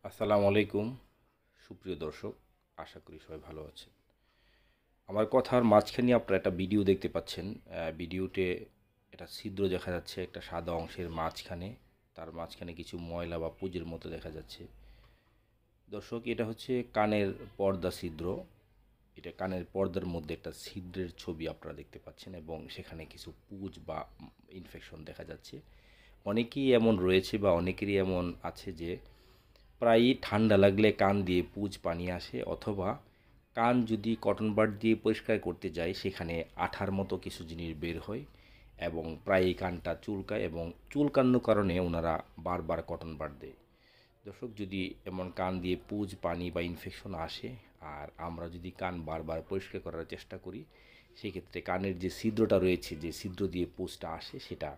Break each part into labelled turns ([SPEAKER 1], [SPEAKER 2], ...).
[SPEAKER 1] আসসালামু আলাইকুম সুপ্রিয় দর্শক, আশা করি সবাই ভালো আছেন। আমার কথার মাঝখানে আপনারা একটা ভিডিও দেখতে পাচ্ছেন। ভিডিওতে একটা ছিদ্র দেখা যাচ্ছে একটা সাদা অংশের মাঝখানে। তার মাঝখানে কিছু ময়লা বা পুঁজের মতো দেখা যাচ্ছে। দর্শক, এটা হচ্ছে কানের পর্দা ছিদ্র। এটা কানের পর্দার মধ্যে একটা ছিদ্রের ছবি আপনারা দেখতে পাচ্ছেন এবং সেখানে কিছু পুঁজ বা ইনফেকশন দেখা যাচ্ছে। অনেকেই এমন রয়েছে বা অনেকেরই এমন আছে যে প্রায়ই ঠান্ডা লাগলে কান দিয়ে পুঁজ পানি আসে, অথবা কান যদি কটন বাড দিয়ে পরিষ্কার করতে যাই সেখানে আঠার মতো কিছু জিনিস বের হয় এবং প্রায়ই কানটা চুলকায় এবং চুলকানোর কারণে ওনারা বারবার কটন বাড দেয়। দর্শক, যদি এমন কান দিয়ে পুঁজ পানি বা ইনফেকশন আসে আর আমরা যদি কান বারবার পরিষ্কার করার চেষ্টা করি, সেক্ষেত্রে কানের যে ছিদ্রটা রয়েছে, যে ছিদ্র দিয়ে পুঁজটা আসে, সেটা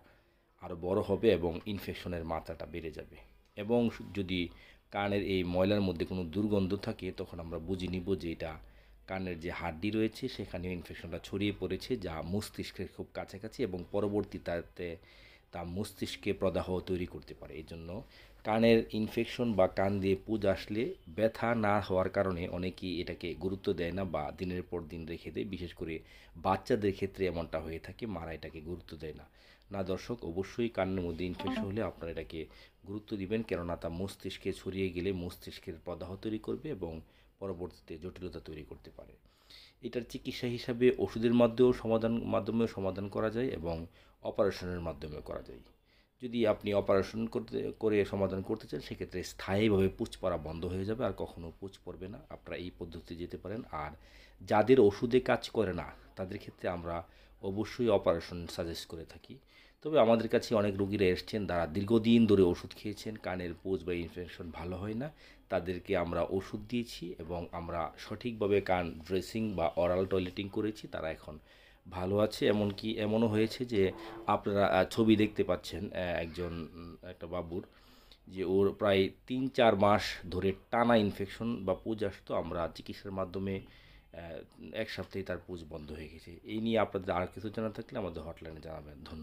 [SPEAKER 1] আরও বড় হবে এবং ইনফেকশনের মাত্রাটা বেড়ে যাবে। এবং যদি কানের এই ময়লার মধ্যে কোনো দুর্গন্ধ থাকে, তখন আমরা বুঝে নিব যে এটা কানের যে হাড্ডি রয়েছে সেখানেও ইনফেকশনটা ছড়িয়ে পড়েছে, যা মস্তিষ্কের খুব কাছাকাছি এবং পরবর্তীতে তা মস্তিষ্কে প্রদাহ তৈরি করতে পারে। এই জন্য কানের ইনফেকশন বা কান দিয়ে পুঁজ আসলে ব্যথা না হওয়ার কারণে অনেকেই এটাকে গুরুত্ব দেয় না বা দিনের পর দিন রেখে দেয়। বিশেষ করে বাচ্চাদের ক্ষেত্রে এমনটা হয়ে থাকে, মারা এটাকে গুরুত্ব দেয় না। না দর্শক, অবশ্যই কানের মধ্যে ইনফেকশন হলে আপনারা এটাকে গুরুত্ব দিবেন, কেননা তা মস্তিষ্কে ছড়িয়ে গেলে মস্তিষ্কের প্রদাহ তৈরি করবে এবং পরবর্তীতে জটিলতা তৈরি করতে পারে। এটার চিকিৎসা হিসাবে ওষুধের মাধ্যমেও সমাধান করা যায় এবং অপারেশনের মাধ্যমেও করা যায়। যদি আপনি অপারেশন করে সমাধান করতে চান, সেক্ষেত্রে স্থায়ীভাবে পুঁজ পড়া বন্ধ হয়ে যাবে আর কখনো পুঁজ পড়বে না। আপনারা এই পদ্ধতিতে যেতে পারেন। আর যাদের ওষুধে কাজ করে না, তাদের ক্ষেত্রে আমরা অবশ্যই অপারেশন সাজেস্ট করে থাকি। তবে আমাদের কাছে অনেক রোগীরা এসছেন যারা দীর্ঘদিন ধরে ওষুধ খেয়েছেন, কানের পুঁজ বা ইনফেকশন ভালো হয় না। তাদেরকে আমরা ওষুধ দিয়েছি এবং আমরা সঠিকভাবে কান ড্রেসিং বা অরাল টয়লেটিং করেছি, তারা এখন ভালো আছে। এমনকি এমনও হয়েছে যে আপনারা ছবি দেখতে পাচ্ছেন একটা বাবুর, যে ওর প্রায় ৩-৪ মাস ধরে টানা ইনফেকশন বা পুঁজ আসতো। আমরা চিকিৎসার মাধ্যমে ১ সপ্তাহে তার পুঁজ বন্ধ হয়ে গেছে। এই নিয়ে আপনাদের আর কিছু জানা থাকলে আমাদের হটলাইনে জানাবেন। ধন্যবাদ।